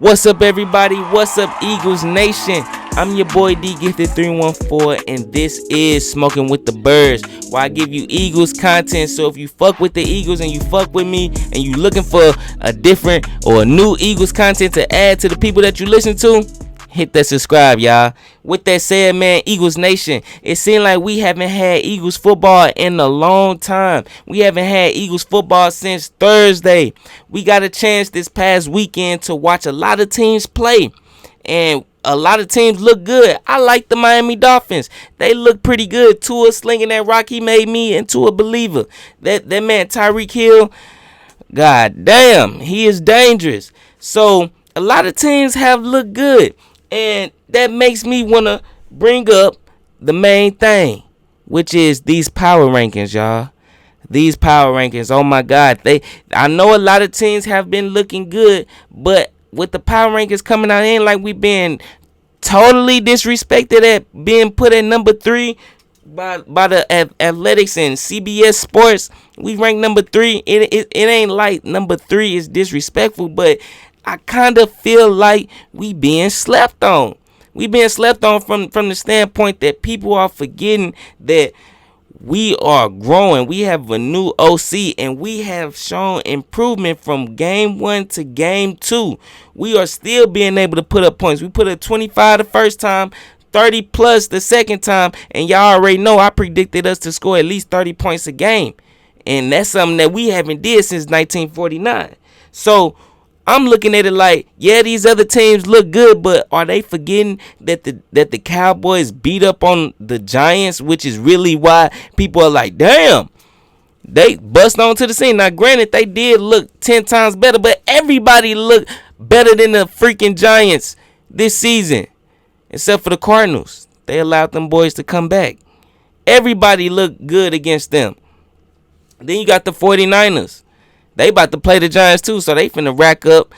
What's up, everybody? What's up, Eagles Nation? I'm your boy D Gifted 314, and this is Smoking with the Birds, where I give you Eagles content. So if you fuck with the Eagles and you fuck with me and you looking for a different or a new Eagles content to add to the people that you listen to, hit that subscribe, y'all. With that said, man, Eagles Nation, it seems like we haven't had Eagles football in a long time. We haven't had Eagles football since Thursday. We got a chance this past weekend to watch a lot of teams play, and a lot of teams look good. I like the Miami Dolphins. They look pretty good. Tua slinging that rock, he made me into a believer. That man Tyreek Hill, god damn, he is dangerous. So a lot of teams have looked good. And that makes me want to bring up the main thing, which is these power rankings, y'all. These power rankings, oh my God. I know a lot of teams have been looking good, but with the power rankings coming out, ain't like we been totally disrespected at being put at number 3 by the Athletics and CBS Sports. We ranked number 3. It ain't like number 3 is disrespectful, but I kind of feel like we being slept on. We being slept on from the standpoint that people are forgetting that we are growing. We have a new OC, and we have shown improvement from game 1 to game 2. We are still being able to put up points. We put up 25 the first time, 30 plus the second time, and y'all already know I predicted us to score at least 30 points a game. And that's something that we haven't did since 1949. So I'm looking at it like, yeah, these other teams look good, but are they forgetting that the Cowboys beat up on the Giants, which is really why people are like, damn, they bust onto the scene. Now, granted, they did look 10 times better, but everybody looked better than the freaking Giants this season, except for the Cardinals. They allowed them boys to come back. Everybody looked good against them. Then you got the 49ers. They about to play the Giants too, so they finna rack up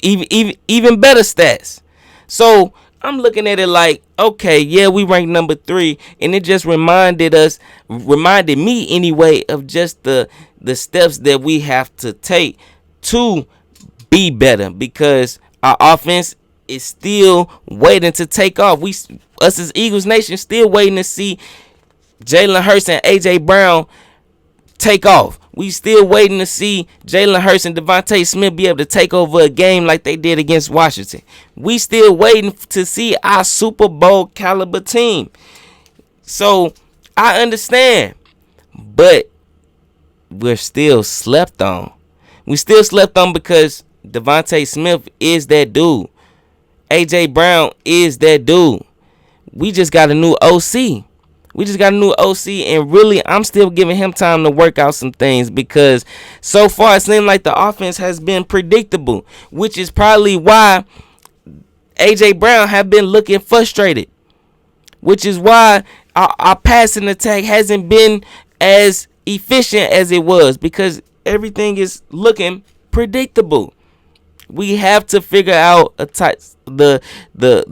even better stats. So I'm looking at it like, okay, yeah, we ranked number 3, and it just reminded me anyway, of just the steps that we have to take to be better, because our offense is still waiting to take off. Us as Eagles Nation still waiting to see Jalen Hurts and AJ Brown take off. We still waiting to see Jalen Hurts and Avonte Smith be able to take over a game like they did against Washington. We still waiting to see our Super Bowl caliber team. So I understand, but we're still slept on. We still slept on because Avonte Smith is that dude. AJ Brown is that dude. We just got a new OC. And really, I'm still giving him time to work out some things, because so far it seems like the offense has been predictable, which is probably why AJ Brown have been looking frustrated, which is why our passing attack hasn't been as efficient as it was, because everything is looking predictable. We have to figure out the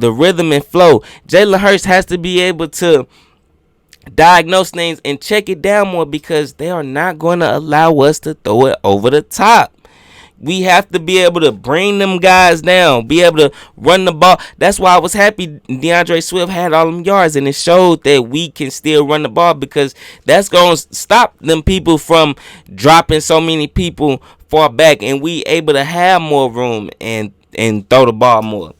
rhythm and flow. Jalen Hurts has to be able to diagnose things and check it down more, because they are not going to allow us to throw it over the top. We have to be able to bring them guys down, be able to run the ball. That's why I was happy DeAndre Swift had all them yards, and it showed that we can still run the ball, because that's going to stop them people from dropping so many people far back, and we able to have more room and throw the ball more.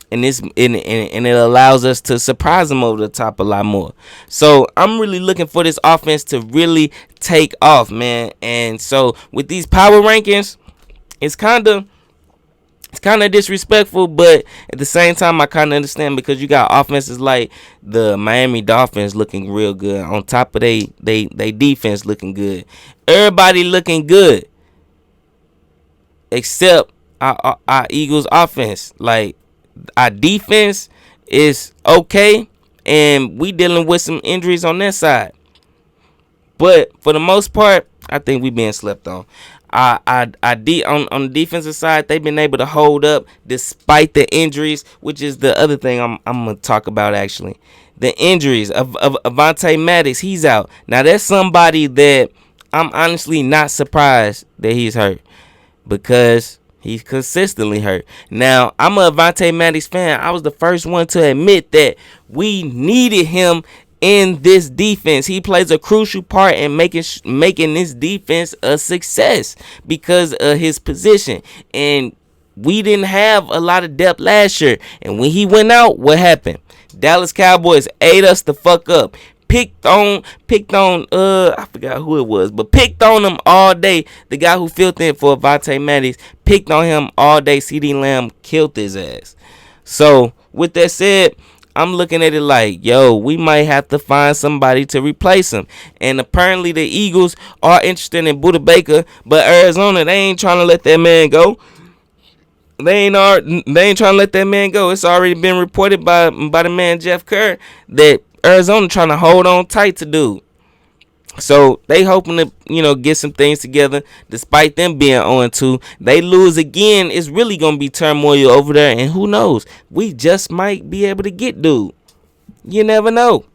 And it allows us to surprise them over the top a lot more. So I'm really looking for this offense to really take off, man. And so with these power rankings, it's kind of disrespectful, but at the same time I kind of understand, because you got offenses like the Miami Dolphins looking real good, on top of they defense looking good. Everybody looking good except our Eagles offense. Like, our defense is okay, and we dealing with some injuries on that side. But for the most part, I think we being slept on. On the defensive side, they've been able to hold up despite the injuries, which is the other thing I'm gonna talk about actually. The injuries of Avonte Maddox, he's out. Now that's somebody that I'm honestly not surprised that he's hurt, because He's consistently hurt. Now, I'm a Avonte Maddox fan. I was the first one to admit that we needed him in this defense. He plays a crucial part in making this defense a success because of his position. And we didn't have a lot of depth last year. And when he went out, what happened? Dallas Cowboys ate us the fuck up. Picked on I forgot who it was, but picked on him all day. The guy who filled in for Avonte Maddox picked on him all day. CeeDee Lamb killed his ass. So with that said, I'm looking at it like, yo, we might have to find somebody to replace him. And apparently the Eagles are interested in Budda Baker, but Arizona, they ain't trying to let that man go. They ain't trying to let that man go. It's already been reported by the man Jeff Kerr that Arizona trying to hold on tight to dude. So they hoping to, get some things together. Despite them being 0-2, they lose again. It's really gonna be turmoil over there, and who knows? We just might be able to get dude. You never know.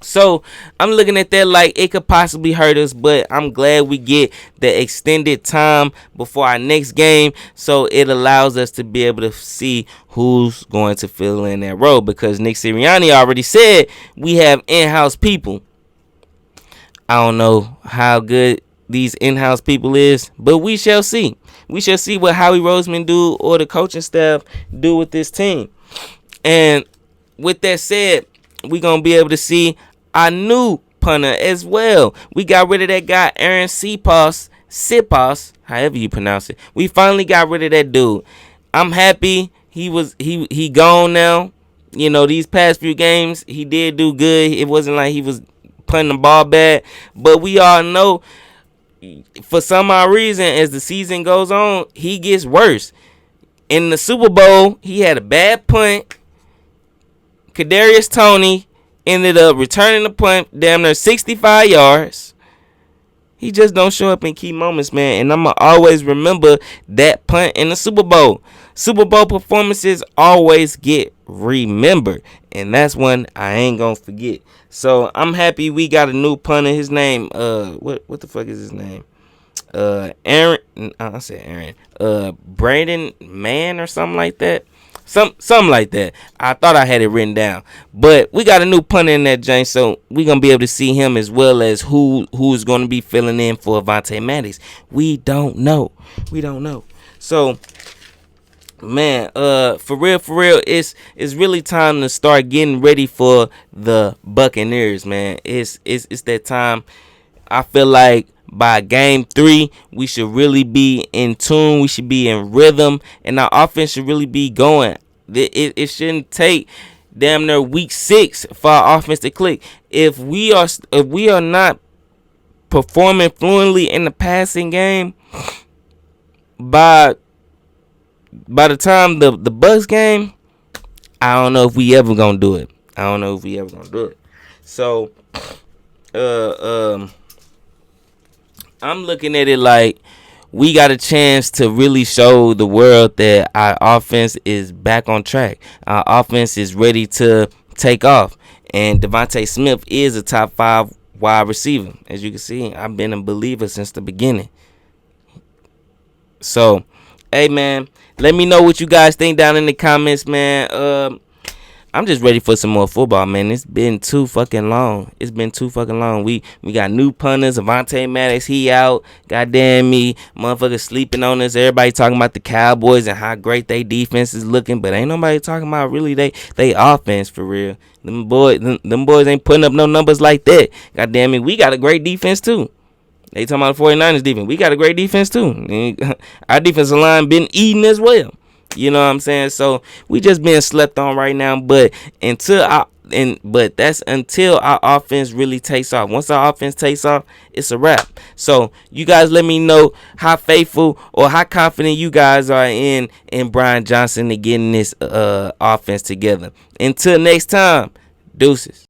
So I'm looking at that like it could possibly hurt us, but I'm glad we get the extended time before our next game, so it allows us to be able to see who's going to fill in that role, because Nick Sirianni already said we have in-house people. I don't know how good these in-house people is, but we shall see. We shall see what Howie Roseman do or the coaching staff do with this team. And with that said, we're going to be able to see our new punter as well. We got rid of that guy, Aaron Siposs, however you pronounce it. We finally got rid of that dude. I'm happy he gone now. These past few games, he did do good. It wasn't like he was punting the ball bad. But we all know, for some odd reason, as the season goes on, he gets worse. In the Super Bowl, he had a bad punt. Kadarius Toney ended up returning the punt damn near 65 yards. He just don't show up in key moments, man. And I'm going to always remember that punt in the Super Bowl. Super Bowl performances always get remembered. And that's one I ain't going to forget. So I'm happy we got a new punter. His name, what the fuck is his name? Aaron. I said Aaron. Brandon Mann or something like that. Something like that. I thought I had it written down. But we got a new punter in that joint, so we're going to be able to see him as well as who's going to be filling in for Avonte Maddox. We don't know. So, man, for real, it's really time to start getting ready for the Buccaneers, man. It's that time. I feel like by game 3, we should really be in tune. We should be in rhythm, and our offense should really be going. It shouldn't take damn near week 6 for our offense to click. If we are not performing fluently in the passing game by the time the Bucs game, I don't know if we ever gonna do it. So, I'm looking at it like we got a chance to really show the world that our offense is back on track. Our offense is ready to take off. And Devontae Smith is a top 5 wide receiver. As you can see, I've been a believer since the beginning. So, hey, man, let me know what you guys think down in the comments, man. I'm just ready for some more football, man. It's been too fucking long. We got new punters. Avonte Maddox, he out. Goddamn me. Motherfuckers sleeping on us. Everybody talking about the Cowboys and how great they defense is looking. But ain't nobody talking about really they offense for real. Them boys ain't putting up no numbers like that. Goddamn me. We got a great defense too. They talking about the 49ers defense. We got a great defense too. Our defensive line been eating as well. You know what I'm saying? So we just being slept on right now, but that's until our offense really takes off. Once our offense takes off, it's a wrap. So you guys let me know how faithful or how confident you guys are in Brian Johnson to getting this offense together. Until next time, deuces.